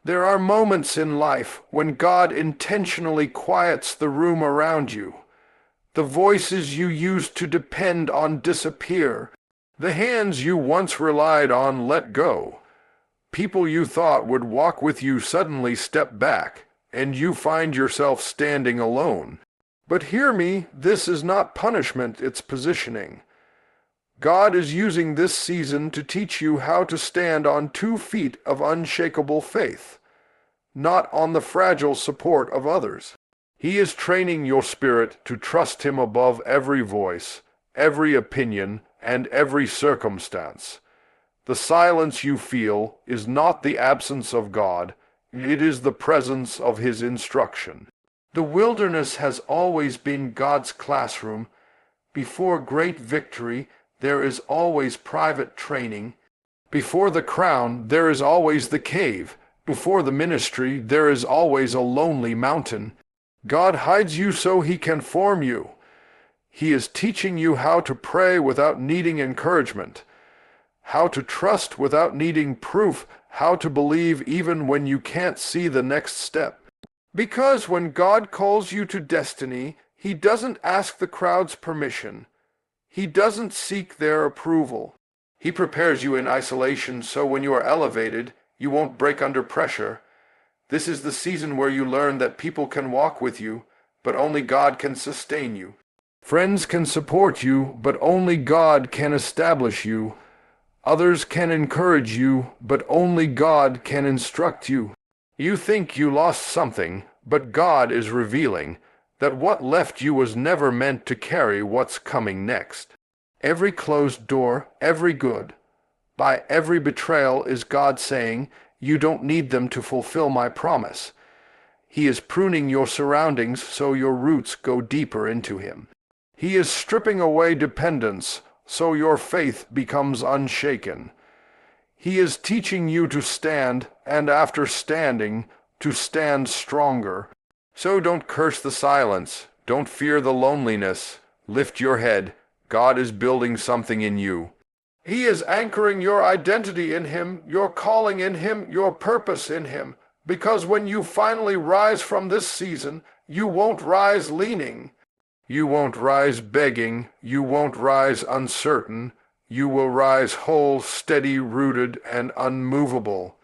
There are moments in life when God intentionally quiets the room around you. The voices you used to depend on disappear. The hands you once relied on let go. People you thought would walk with you suddenly step back, and you find yourself standing alone. But hear me, this is not punishment, it's positioning. God is using this season to teach you how to stand on 2 feet of unshakable faith, not on the fragile support of others. He is training your spirit to trust Him above every voice, every opinion, and every circumstance. The silence you feel is not the absence of God, it is the presence of His instruction. The wilderness has always been God's classroom. Before great victory, there is always private training. Before the crown, there is always the cave. Before the ministry, there is always a lonely mountain. God hides you so He can form you. He is teaching you how to pray without needing encouragement, how to trust without needing proof, how to believe even when you can't see the next step. Because when God calls you to destiny, He doesn't ask the crowd's permission. He doesn't seek their approval. He prepares you in isolation so when you are elevated, you won't break under pressure. This is the season where you learn that people can walk with you, but only God can sustain you. Friends can support you, but only God can establish you. Others can encourage you, but only God can instruct you. You think you lost something, but God is revealing that what left you was never meant to carry what's coming next. Every closed door, every good, by every betrayal is God saying, you don't need them to fulfill my promise. He is pruning your surroundings so your roots go deeper into Him. He is stripping away dependence so your faith becomes unshaken. He is teaching you to stand, and after standing, to stand stronger. So don't curse the silence. Don't fear the loneliness. Lift your head. God is building something in you. He is anchoring your identity in Him, your calling in Him, your purpose in Him. Because when you finally rise from this season, you won't rise leaning. You won't rise begging. You won't rise uncertain. You will rise whole, steady, rooted, and unmovable.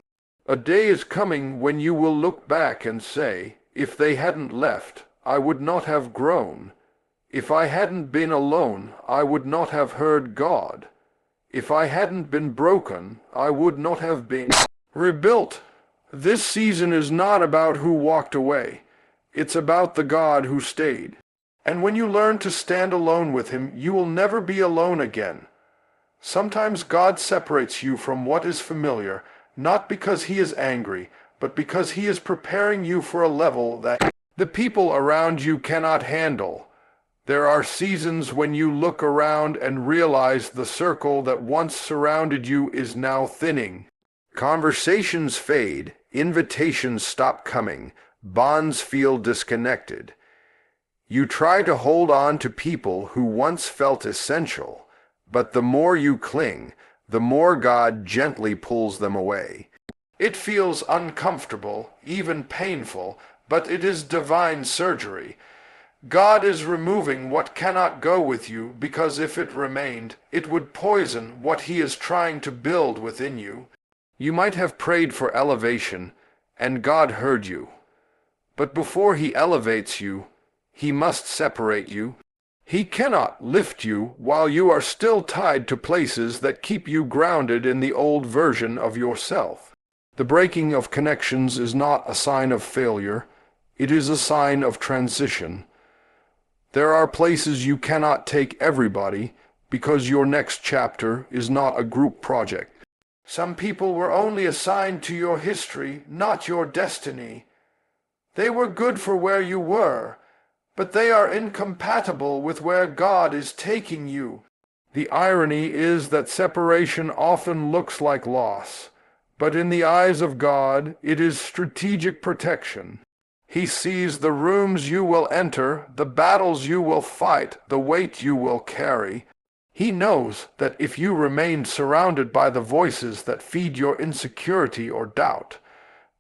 A day is coming when you will look back and say, if they hadn't left, I would not have grown. If I hadn't been alone, I would not have heard God. If I hadn't been broken, I would not have been rebuilt. This season is not about who walked away. It's about the God who stayed. And when you learn to stand alone with Him, you will never be alone again. Sometimes God separates you from what is familiar, not because He is angry, but because He is preparing you for a level that the people around you cannot handle. There are seasons when you look around and realize the circle that once surrounded you is now thinning. Conversations fade, invitations stop coming, bonds feel disconnected. You try to hold on to people who once felt essential, but the more you cling, the more God gently pulls them away. It feels uncomfortable, even painful, but it is divine surgery. God is removing what cannot go with you because if it remained, it would poison what He is trying to build within you. You might have prayed for elevation, and God heard you. But before He elevates you, He must separate you. He cannot lift you while you are still tied to places that keep you grounded in the old version of yourself. The breaking of connections is not a sign of failure. It is a sign of transition. There are places you cannot take everybody because your next chapter is not a group project. Some people were only assigned to your history, not your destiny. They were good for where you were, but they are incompatible with where God is taking you. The irony is that separation often looks like loss, but in the eyes of God, it is strategic protection. He sees the rooms you will enter, the battles you will fight, the weight you will carry. He knows that if you remain surrounded by the voices that feed your insecurity or doubt,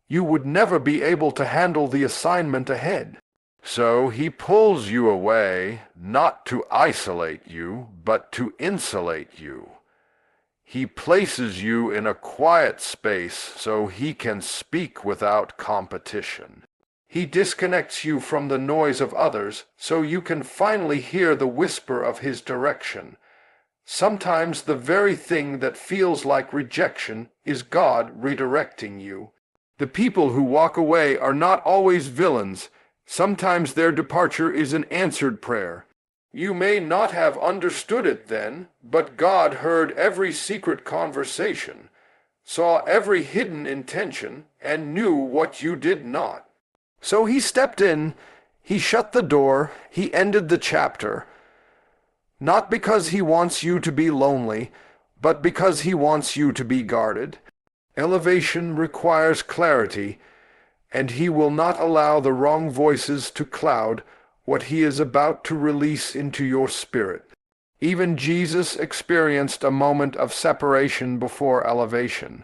You would never be able to handle the assignment ahead. So he pulls you away, not to isolate you, but to insulate you. He places you in a quiet space so he can speak without competition. He disconnects you from the noise of others so you can finally hear the whisper of his direction. Sometimes the very thing that feels like rejection is God redirecting you. The people who walk away are not always villains. Sometimes their departure is an answered prayer. You may not have understood it then, but God heard every secret conversation, saw every hidden intention, and knew what you did not. So he stepped in, he shut the door, he ended the chapter. Not because he wants you to be lonely, but because he wants you to be guarded. Elevation requires clarity, and he will not allow the wrong voices to cloud what he is about to release into your spirit. Even Jesus experienced a moment of separation before elevation.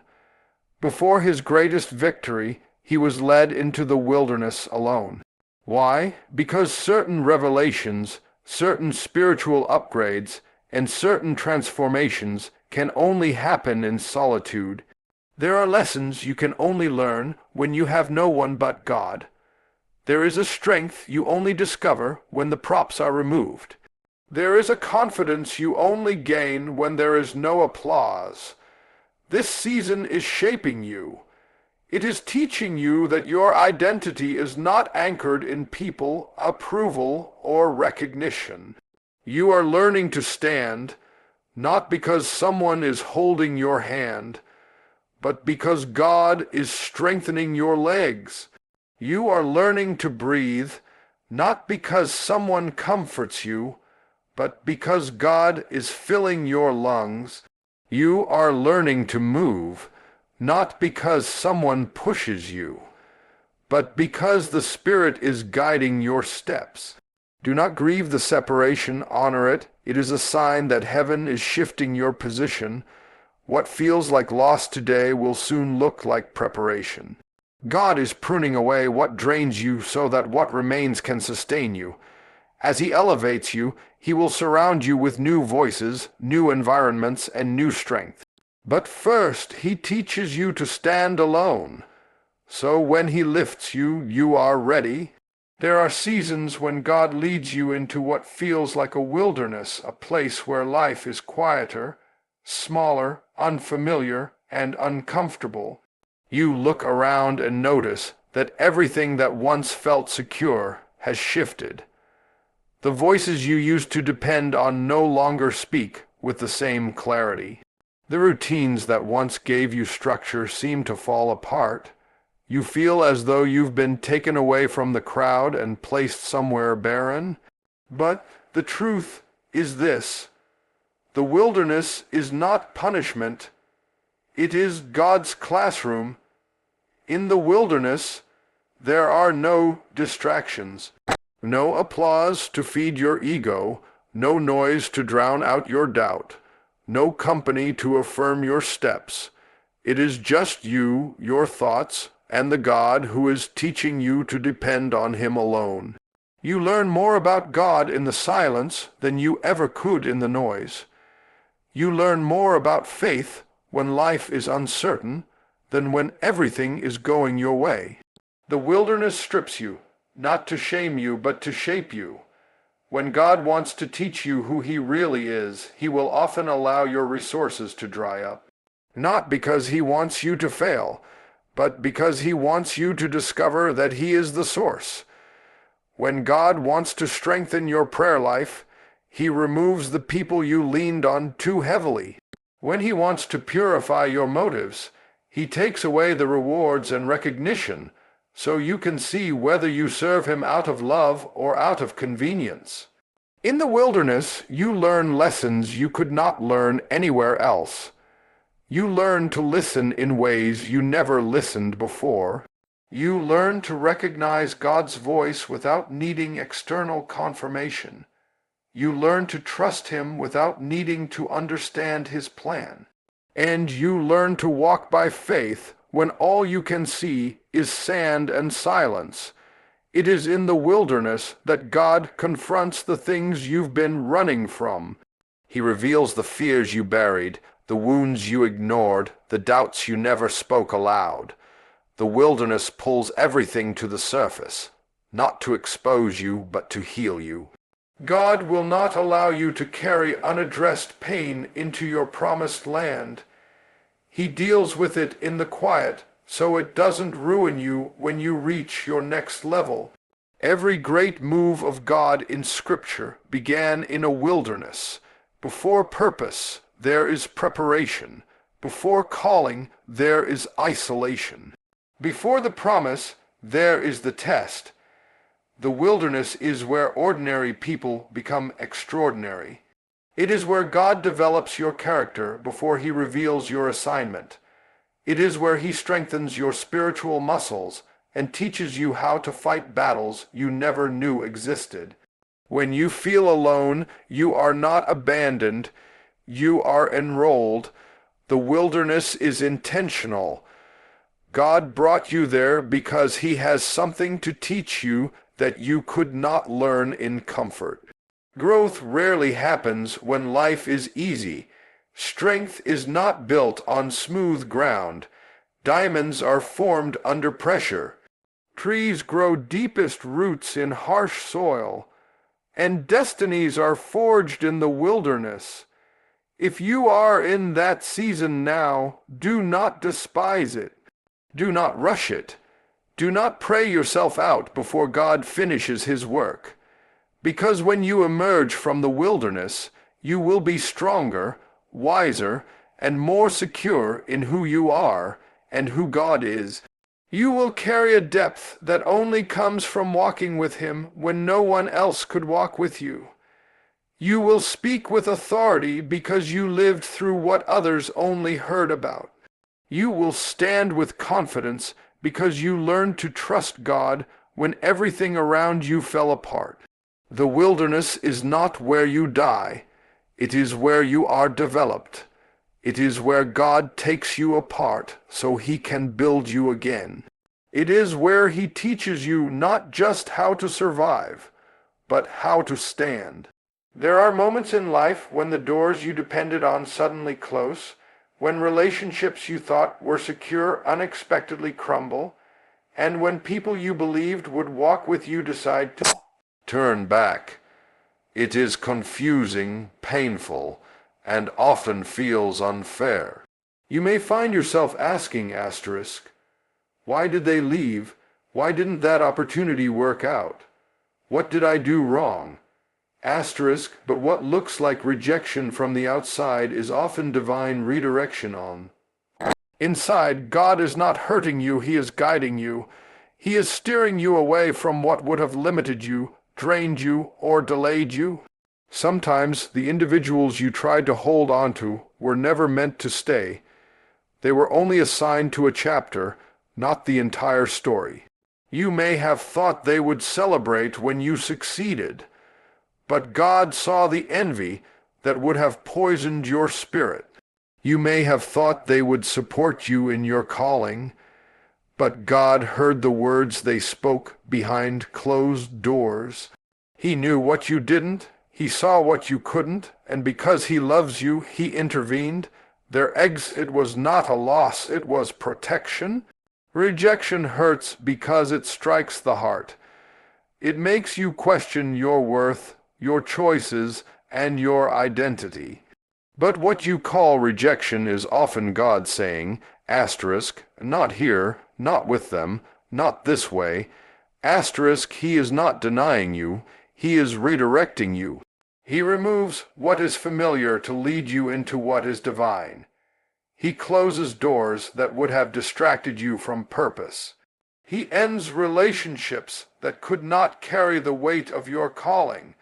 Before his greatest victory, he was led into the wilderness alone. Why? Because certain revelations, certain spiritual upgrades, and certain transformations can only happen in solitude. There are lessons you can only learn when you have no one but God. There is a strength you only discover when the props are removed. There is a confidence you only gain when there is no applause. This season is shaping you. It is teaching you that your identity is not anchored in people, approval, or recognition. You are learning to stand, not because someone is holding your hand, but because God is strengthening your legs. You are learning to breathe, not because someone comforts you, but because God is filling your lungs. You are learning to move, not because someone pushes you, but because the Spirit is guiding your steps. Do not grieve the separation, honor it. It is a sign that heaven is shifting your position. What feels like loss today will soon look like preparation. God is pruning away what drains you so that what remains can sustain you. As he elevates you, he will surround you with new voices, new environments, and new strength. But first, he teaches you to stand alone. So when he lifts you, you are ready. There are seasons when God leads you into what feels like a wilderness, a place where life is quieter, smaller, unfamiliar, and uncomfortable. You look around and notice that everything that once felt secure has shifted. The voices you used to depend on no longer speak with the same clarity. The routines that once gave you structure seem to fall apart. You feel as though you've been taken away from the crowd and placed somewhere barren. But the truth is this: the wilderness is not punishment. It is God's classroom. In the wilderness, there are no distractions, no applause to feed your ego, no noise to drown out your doubt, no company to affirm your steps. It is just you, your thoughts, and the God who is teaching you to depend on him alone. You learn more about God in the silence than you ever could in the noise. You learn more about faith when life is uncertain than when everything is going your way. The wilderness strips you, not to shame you, but to shape you. When God wants to teach you who he really is, he will often allow your resources to dry up. Not because he wants you to fail, but because he wants you to discover that he is the source. When God wants to strengthen your prayer life, he removes the people you leaned on too heavily. When he wants to purify your motives, he takes away the rewards and recognition, so you can see whether you serve him out of love or out of convenience. In the wilderness, you learn lessons you could not learn anywhere else. You learn to listen in ways you never listened before. You learn to recognize God's voice without needing external confirmation. You learn to trust him without needing to understand his plan. And you learn to walk by faith when all you can see is sand and silence. It is in the wilderness that God confronts the things you've been running from. He reveals the fears you buried, the wounds you ignored, the doubts you never spoke aloud. The wilderness pulls everything to the surface, not to expose you, but to heal you. God will not allow you to carry unaddressed pain into your promised land. He deals with it in the quiet, so it doesn't ruin you when you reach your next level. Every great move of God in Scripture began in a wilderness. Before purpose, there is preparation. Before calling, there is isolation. Before the promise, there is the test. The wilderness is where ordinary people become extraordinary. It is where God develops your character before he reveals your assignment. It is where he strengthens your spiritual muscles and teaches you how to fight battles you never knew existed. When you feel alone, you are not abandoned, you are enrolled. The wilderness is intentional. God brought you there because he has something to teach you that you could not learn in comfort. Growth rarely happens when life is easy. Strength is not built on smooth ground. Diamonds are formed under pressure. Trees grow deepest roots in harsh soil, and destinies are forged in the wilderness. If you are in that season now, do not despise it. Do not rush it. Do not pray yourself out before God finishes his work. Because when you emerge from the wilderness, you will be stronger, wiser, and more secure in who you are and who God is. You will carry a depth that only comes from walking with him when no one else could walk with you. You will speak with authority because you lived through what others only heard about. You will stand with confidence because you learned to trust God when everything around you fell apart. The wilderness is not where you die. It is where you are developed. It is where God takes you apart so he can build you again. It is where he teaches you not just how to survive, but how to stand. There are moments in life when the doors you depended on suddenly close, when relationships you thought were secure unexpectedly crumble, and when people you believed would walk with you decide to turn back. It is confusing, painful, and often feels unfair. You may find yourself asking, why did they leave? Why didn't that opportunity work out? What did I do wrong? But what looks like rejection from the outside is often divine redirection on. Inside, God is not hurting you, he is guiding you. He is steering you away from what would have limited you, drained you, or delayed you. Sometimes the individuals you tried to hold on to were never meant to stay. They were only assigned to a chapter, not the entire story. You may have thought they would celebrate when you succeeded, but God saw the envy that would have poisoned your spirit. You may have thought they would support you in your calling, but God heard the words they spoke behind closed doors. He knew what you didn't, he saw what you couldn't, and because he loves you, he intervened. Their exit was not a loss, it was protection. Rejection hurts because it strikes the heart. It makes you question your worth, your choices, and your identity. But what you call rejection is often God saying, not here, not with them, not this way. He is not denying you, he is redirecting you. He removes what is familiar to lead you into what is divine. He closes doors that would have distracted you from purpose. He ends relationships that could not carry the weight of your calling.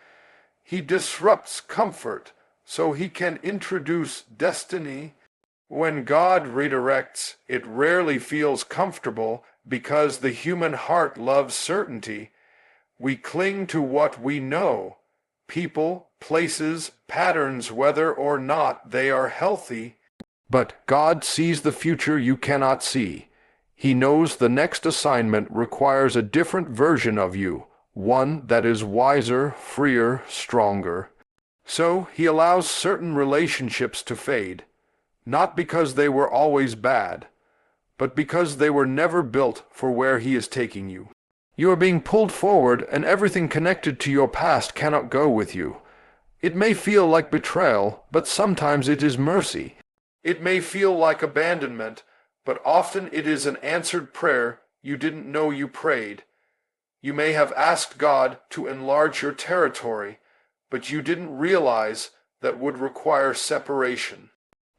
He disrupts comfort so he can introduce destiny. When God redirects, it rarely feels comfortable because the human heart loves certainty. We cling to what we know, people, places, patterns, whether or not they are healthy. But God sees the future you cannot see. He knows the next assignment requires a different version of you, one that is wiser, freer, stronger. So he allows certain relationships to fade, not because they were always bad, but because they were never built for where he is taking you. You are being pulled forward, and everything connected to your past cannot go with you. It may feel like betrayal, but sometimes it is mercy. It may feel like abandonment, but often it is an answered prayer you didn't know you prayed. You may have asked God to enlarge your territory, but you didn't realize that would require separation.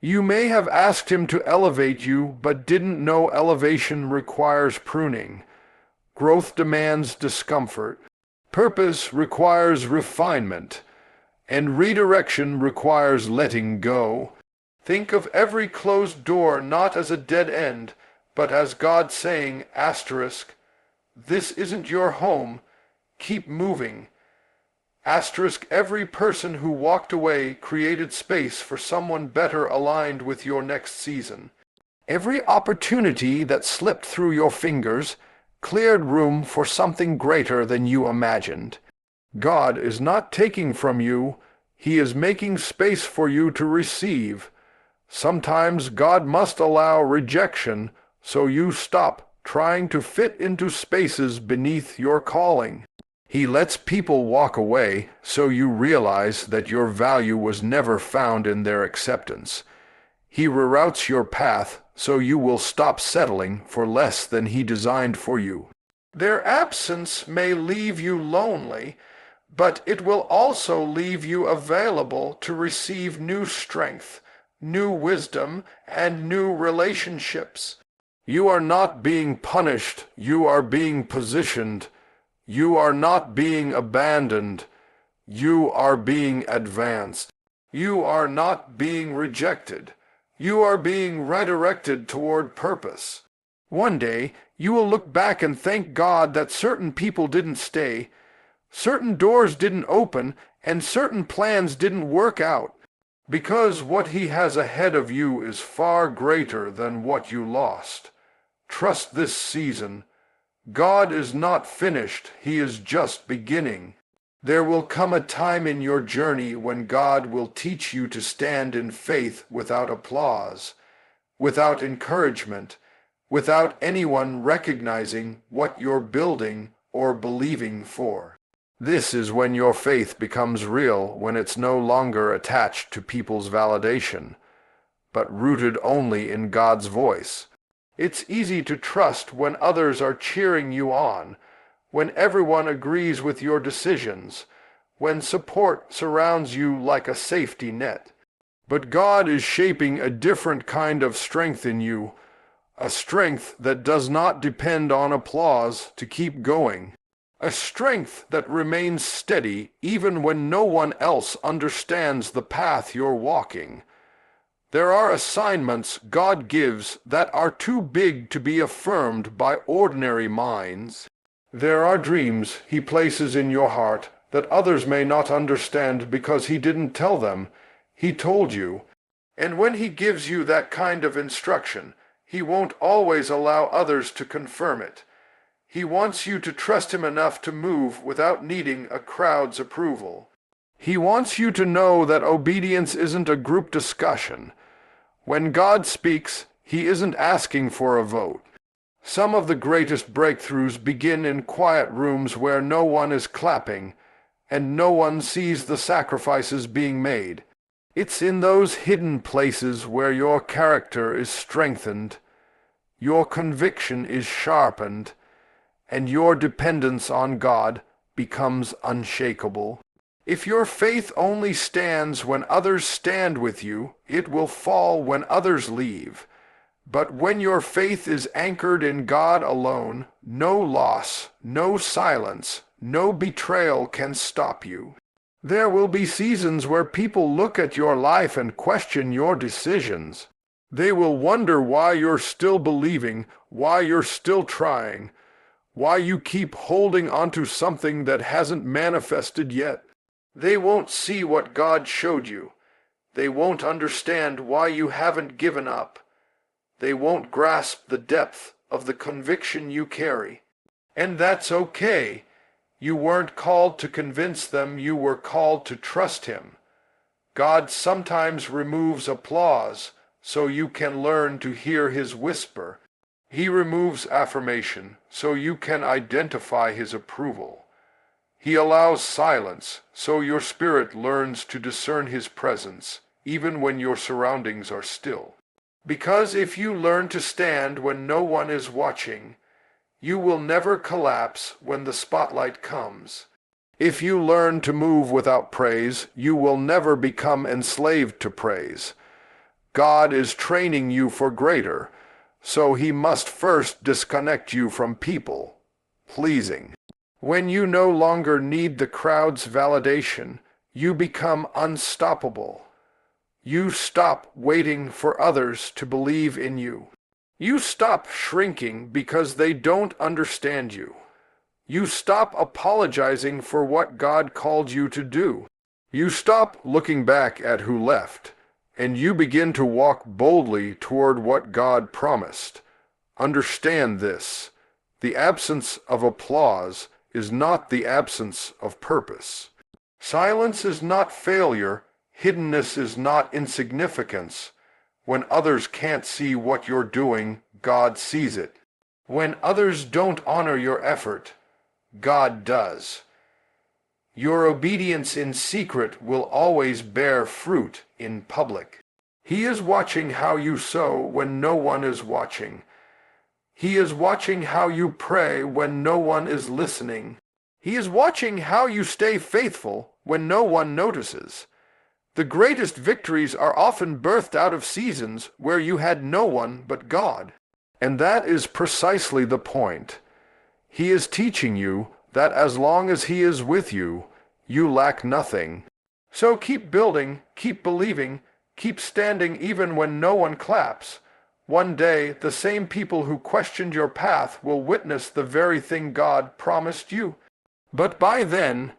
You may have asked him to elevate you, but didn't know elevation requires pruning. Growth demands discomfort. Purpose requires refinement. And redirection requires letting go. Think of every closed door not as a dead end, but as God saying, asterisk, this isn't your home, keep moving. Asterisk, every person who walked away created space for someone better aligned with your next season. Every opportunity that slipped through your fingers cleared room for something greater than you imagined. God is not taking from you, he is making space for you to receive. Sometimes God must allow rejection so you stop trying to fit into spaces beneath your calling. He lets people walk away so you realize that your value was never found in their acceptance. He reroutes your path so you will stop settling for less than he designed for you. Their absence may leave you lonely, but it will also leave you available to receive new strength, new wisdom, and new relationships. You are not being punished, you are being positioned. You are not being abandoned, you are being advanced. You are not being rejected, you are being redirected toward purpose. One day, you will look back and thank God that certain people didn't stay, certain doors didn't open, and certain plans didn't work out, because what he has ahead of you is far greater than what you lost. Trust this season. God is not finished, he is just beginning. There will come a time in your journey when God will teach you to stand in faith without applause, without encouragement, without anyone recognizing what you're building or believing for. This is when your faith becomes real, when it's no longer attached to people's validation, but rooted only in God's voice. It's easy to trust when others are cheering you on, when everyone agrees with your decisions, when support surrounds you like a safety net. But God is shaping a different kind of strength in you, a strength that does not depend on applause to keep going, a strength that remains steady even when no one else understands the path you're walking. There are assignments God gives that are too big to be affirmed by ordinary minds. There are dreams he places in your heart that others may not understand because he didn't tell them. He told you. And when he gives you that kind of instruction, he won't always allow others to confirm it. He wants you to trust him enough to move without needing a crowd's approval. He wants you to know that obedience isn't a group discussion. When God speaks, he isn't asking for a vote. Some of the greatest breakthroughs begin in quiet rooms where no one is clapping, and no one sees the sacrifices being made. It's in those hidden places where your character is strengthened, your conviction is sharpened, and your dependence on God becomes unshakable. If your faith only stands when others stand with you, it will fall when others leave. But when your faith is anchored in God alone, no loss, no silence, no betrayal can stop you. There will be seasons where people look at your life and question your decisions. They will wonder why you're still believing, why you're still trying, why you keep holding onto something that hasn't manifested yet. They won't see what God showed you. They won't understand why you haven't given up. They won't grasp the depth of the conviction you carry. And that's okay. You weren't called to convince them, you were called to trust him. God sometimes removes applause so you can learn to hear his whisper. He removes affirmation so you can identify his approval. He allows silence so your spirit learns to discern his presence, even when your surroundings are still. Because if you learn to stand when no one is watching, you will never collapse when the spotlight comes. If you learn to move without praise, you will never become enslaved to praise. God is training you for greater, so he must first disconnect you from people pleasing. When you no longer need the crowd's validation, you become unstoppable. You stop waiting for others to believe in you. You stop shrinking because they don't understand you. You stop apologizing for what God called you to do. You stop looking back at who left, and you begin to walk boldly toward what God promised. Understand this: the absence of applause is not the absence of purpose. Silence is not failure. Hiddenness is not insignificance. When others can't see what you're doing, God sees it. When others don't honor your effort, God does. Your obedience in secret will always bear fruit in public. He is watching how you sow when no one is watching. He is watching how you pray when no one is listening. He is watching how you stay faithful when no one notices. The greatest victories are often birthed out of seasons where you had no one but God. And that is precisely the point. He is teaching you that as long as he is with you, you lack nothing. So keep building, keep believing, keep standing even when no one claps. One day, the same people who questioned your path will witness the very thing God promised you. But by then,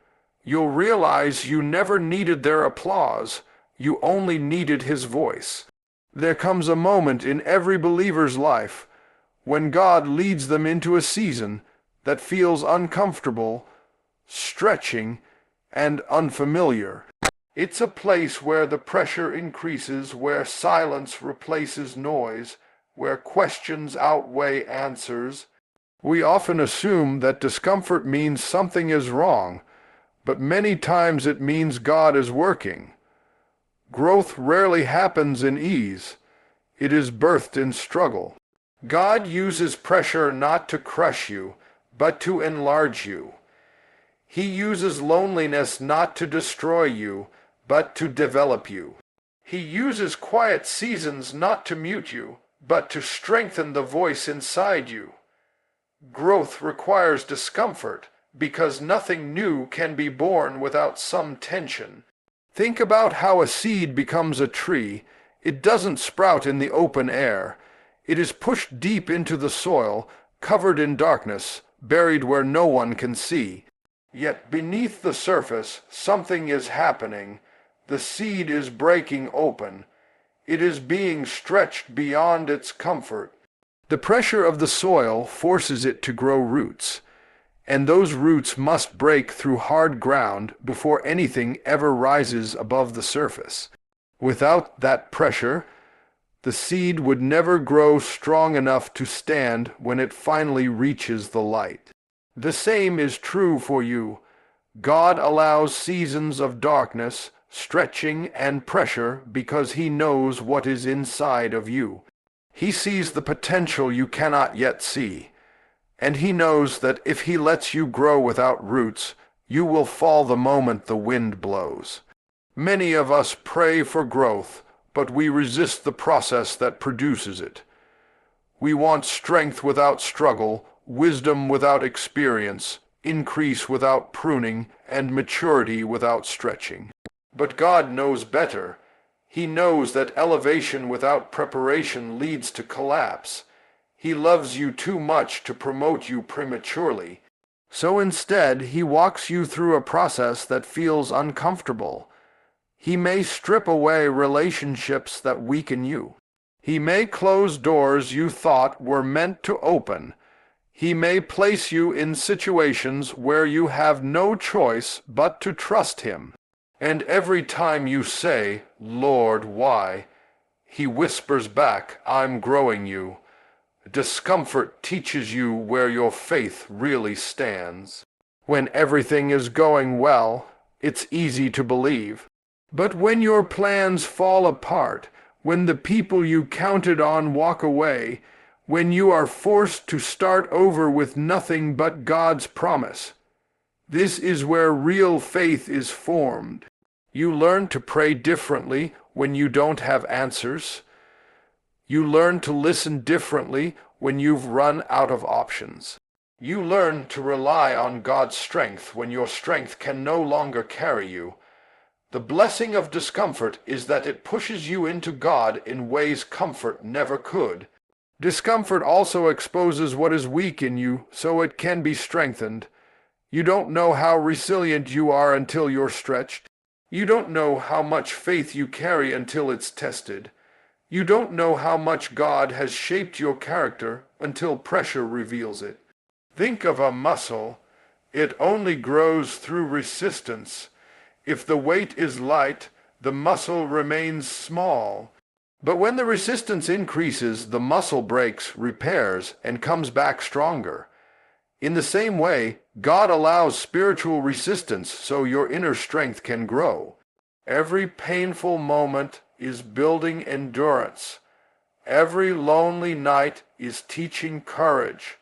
you'll realize you never needed their applause, you only needed his voice. There comes a moment in every believer's life when God leads them into a season that feels uncomfortable, stretching, and unfamiliar. It's a place where the pressure increases, where silence replaces noise, where questions outweigh answers. We often assume that discomfort means something is wrong, but many times it means God is working. Growth rarely happens in ease. It is birthed in struggle. God uses pressure not to crush you, but to enlarge you. He uses loneliness not to destroy you, but to develop you. He uses quiet seasons not to mute you, but to strengthen the voice inside you. Growth requires discomfort, because nothing new can be born without some tension. Think about how a seed becomes a tree. It doesn't sprout in the open air. It is pushed deep into the soil, covered in darkness, buried where no one can see. Yet beneath the surface, something is happening. The seed is breaking open. It is being stretched beyond its comfort. The pressure of the soil forces it to grow roots, and those roots must break through hard ground before anything ever rises above the surface. Without that pressure, the seed would never grow strong enough to stand when it finally reaches the light. The same is true for you. God allows seasons of darkness, stretching, and pressure because he knows what is inside of you. He sees the potential you cannot yet see, and he knows that if he lets you grow without roots, you will fall the moment the wind blows. Many of us pray for growth, but we resist the process that produces it. We want strength without struggle, wisdom without experience, increase without pruning, and maturity without stretching. But God knows better. He knows that elevation without preparation leads to collapse. He loves you too much to promote you prematurely. So instead, he walks you through a process that feels uncomfortable. He may strip away relationships that weaken you. He may close doors you thought were meant to open. He may place you in situations where you have no choice but to trust him. And every time you say, "Lord, why?" he whispers back, "I'm growing you." Discomfort teaches you where your faith really stands. When everything is going well, it's easy to believe. But when your plans fall apart, when the people you counted on walk away, when you are forced to start over with nothing but God's promise, this is where real faith is formed. You learn to pray differently when you don't have answers. You learn to listen differently when you've run out of options. You learn to rely on God's strength when your strength can no longer carry you. The blessing of discomfort is that it pushes you into God in ways comfort never could. Discomfort also exposes what is weak in you so it can be strengthened. You don't know how resilient you are until you're stretched. You don't know how much faith you carry until it's tested. You don't know how much God has shaped your character until pressure reveals it. Think of a muscle. It only grows through resistance. If the weight is light, the muscle remains small. But when the resistance increases, the muscle breaks, repairs, and comes back stronger. In the same way, God allows spiritual resistance so your inner strength can grow. Every painful moment is building endurance. Every lonely night is teaching courage.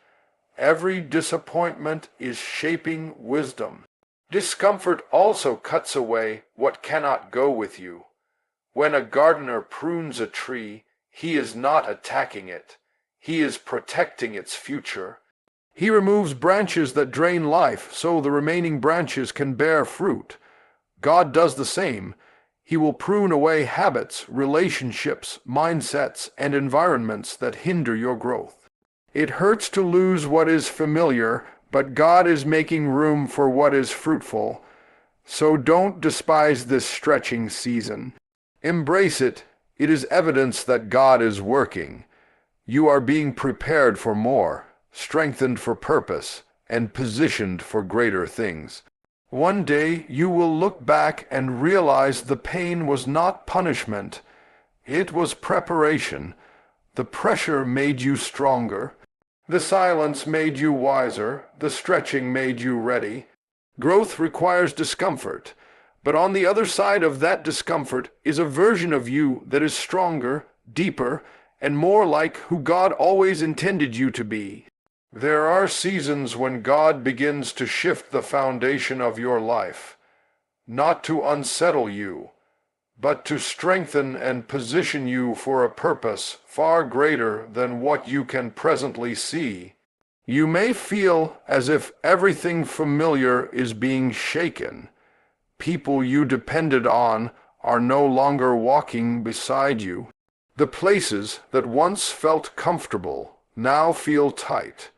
Every disappointment is shaping wisdom. Discomfort also cuts away what cannot go with you. When a gardener prunes a tree, he is not attacking it. He is protecting its future. He removes branches that drain life so the remaining branches can bear fruit. God does the same. He will prune away habits, relationships, mindsets, and environments that hinder your growth. It hurts to lose what is familiar, but God is making room for what is fruitful. So don't despise this stretching season. Embrace it. It is evidence that God is working. You are being prepared for more, strengthened for purpose, and positioned for greater things. One day you will look back and realize the pain was not punishment. It was preparation. The pressure made you stronger. The silence made you wiser. The stretching made you ready. Growth requires discomfort. But on the other side of that discomfort is a version of you that is stronger, deeper, and more like who God always intended you to be. There are seasons when God begins to shift the foundation of your life, not to unsettle you, but to strengthen and position you for a purpose far greater than what you can presently see. You may feel as if everything familiar is being shaken. People you depended on are no longer walking beside you. The places that once felt comfortable now feel tight,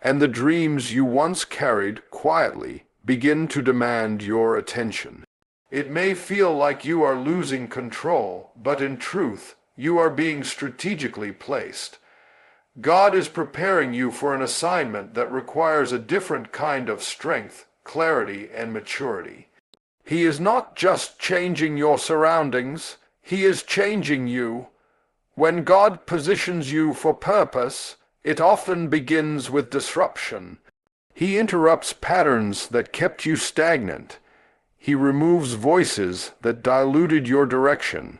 and the dreams you once carried quietly begin to demand your attention. It may feel like you are losing control, but in truth, you are being strategically placed. God is preparing you for an assignment that requires a different kind of strength, clarity, and maturity. He is not just changing your surroundings, He is changing you. When God positions you for purpose, it often begins with disruption. He interrupts patterns that kept you stagnant. He removes voices that diluted your direction.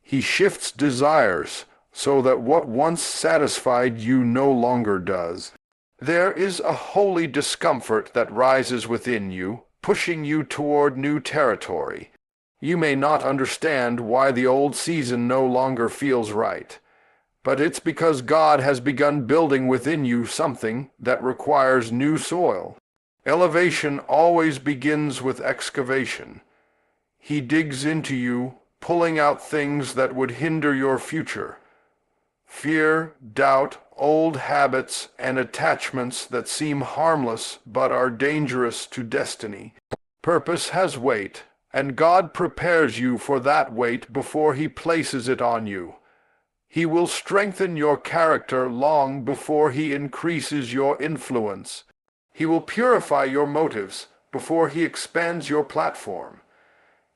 He shifts desires so that what once satisfied you no longer does. There is a holy discomfort that rises within you, pushing you toward new territory. You may not understand why the old season no longer feels right, but it's because God has begun building within you something that requires new soil. Elevation always begins with excavation. He digs into you, pulling out things that would hinder your future. Fear, doubt, old habits, and attachments that seem harmless but are dangerous to destiny. Purpose has weight, and God prepares you for that weight before He places it on you. He will strengthen your character long before he increases your influence. He will purify your motives before he expands your platform.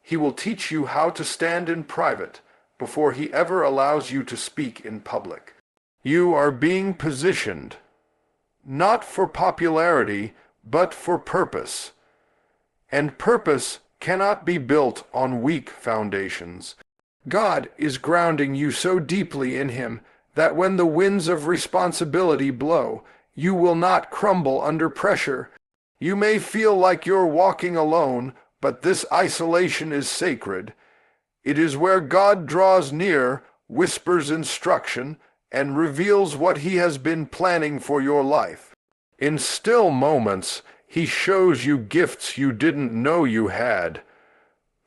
He will teach you how to stand in private before he ever allows you to speak in public. You are being positioned, not for popularity, but for purpose. And purpose cannot be built on weak foundations. God is grounding you so deeply in him that when the winds of responsibility blow, you will not crumble under pressure. You may feel like you're walking alone, but this isolation is sacred. It is where God draws near, whispers instruction, and reveals what he has been planning for your life. In still moments, he shows you gifts you didn't know you had,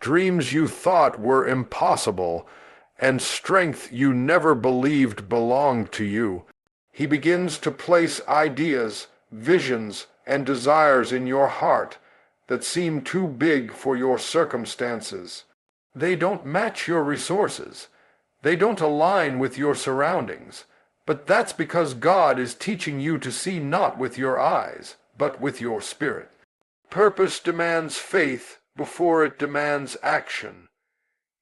dreams you thought were impossible, and strength you never believed belonged to you. He begins to place ideas, visions, and desires in your heart that seem too big for your circumstances. They don't match your resources. They don't align with your surroundings. But that's because God is teaching you to see not with your eyes, but with your spirit. Purpose demands faith before it demands action.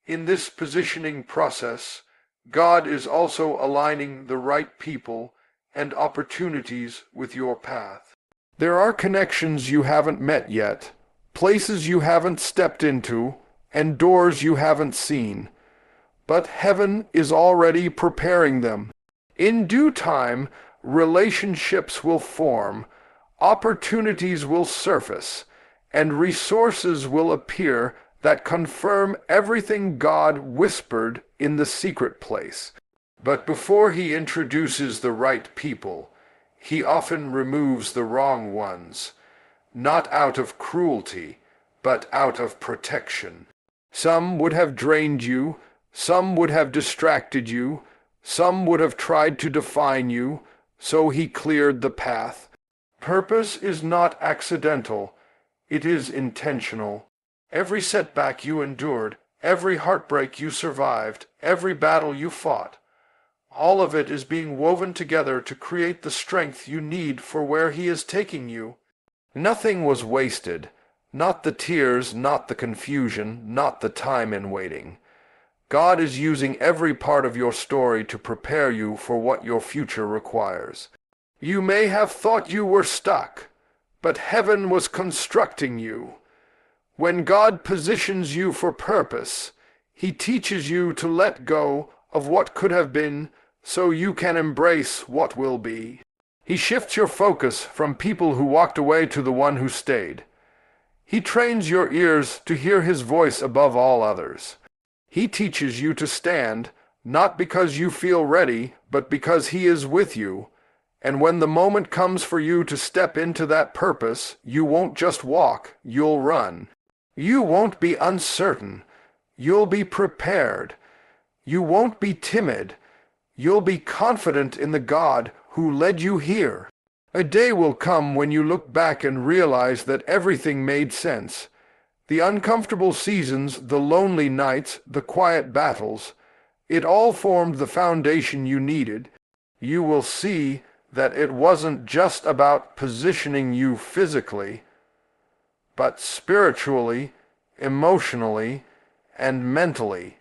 In this positioning process, God is also aligning the right people and opportunities with your path. There are connections you haven't met yet, places you haven't stepped into, and doors you haven't seen. But heaven is already preparing them. In due time, relationships will form, opportunities will surface, and resources will appear that confirm everything God whispered in the secret place. But before he introduces the right people, he often removes the wrong ones, not out of cruelty, but out of protection. Some would have drained you, some would have distracted you, some would have tried to define you, so he cleared the path. Purpose is not accidental, it is intentional. Every setback you endured, every heartbreak you survived, every battle you fought, all of it is being woven together to create the strength you need for where he is taking you. Nothing was wasted, not the tears, not the confusion, not the time in waiting. God is using every part of your story to prepare you for what your future requires. You may have thought you were stuck, but heaven was constructing you. When God positions you for purpose, he teaches you to let go of what could have been so you can embrace what will be. He shifts your focus from people who walked away to the one who stayed. He trains your ears to hear his voice above all others. He teaches you to stand, not because you feel ready, but because he is with you. And when the moment comes for you to step into that purpose, you won't just walk, you'll run. You won't be uncertain. You'll be prepared. You won't be timid. You'll be confident in the God who led you here. A day will come when you look back and realize that everything made sense. The uncomfortable seasons, the lonely nights, the quiet battles, it all formed the foundation you needed. You will see that it wasn't just about positioning you physically, but spiritually, emotionally, and mentally.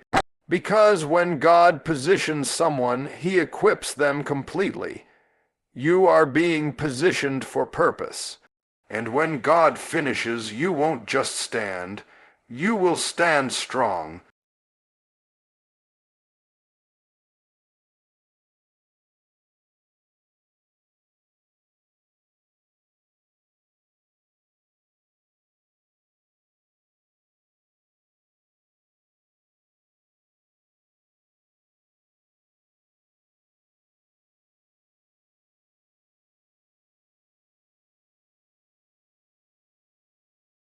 Because when God positions someone, he equips them completely. You are being positioned for purpose. And when God finishes, you won't just stand. You will stand strong,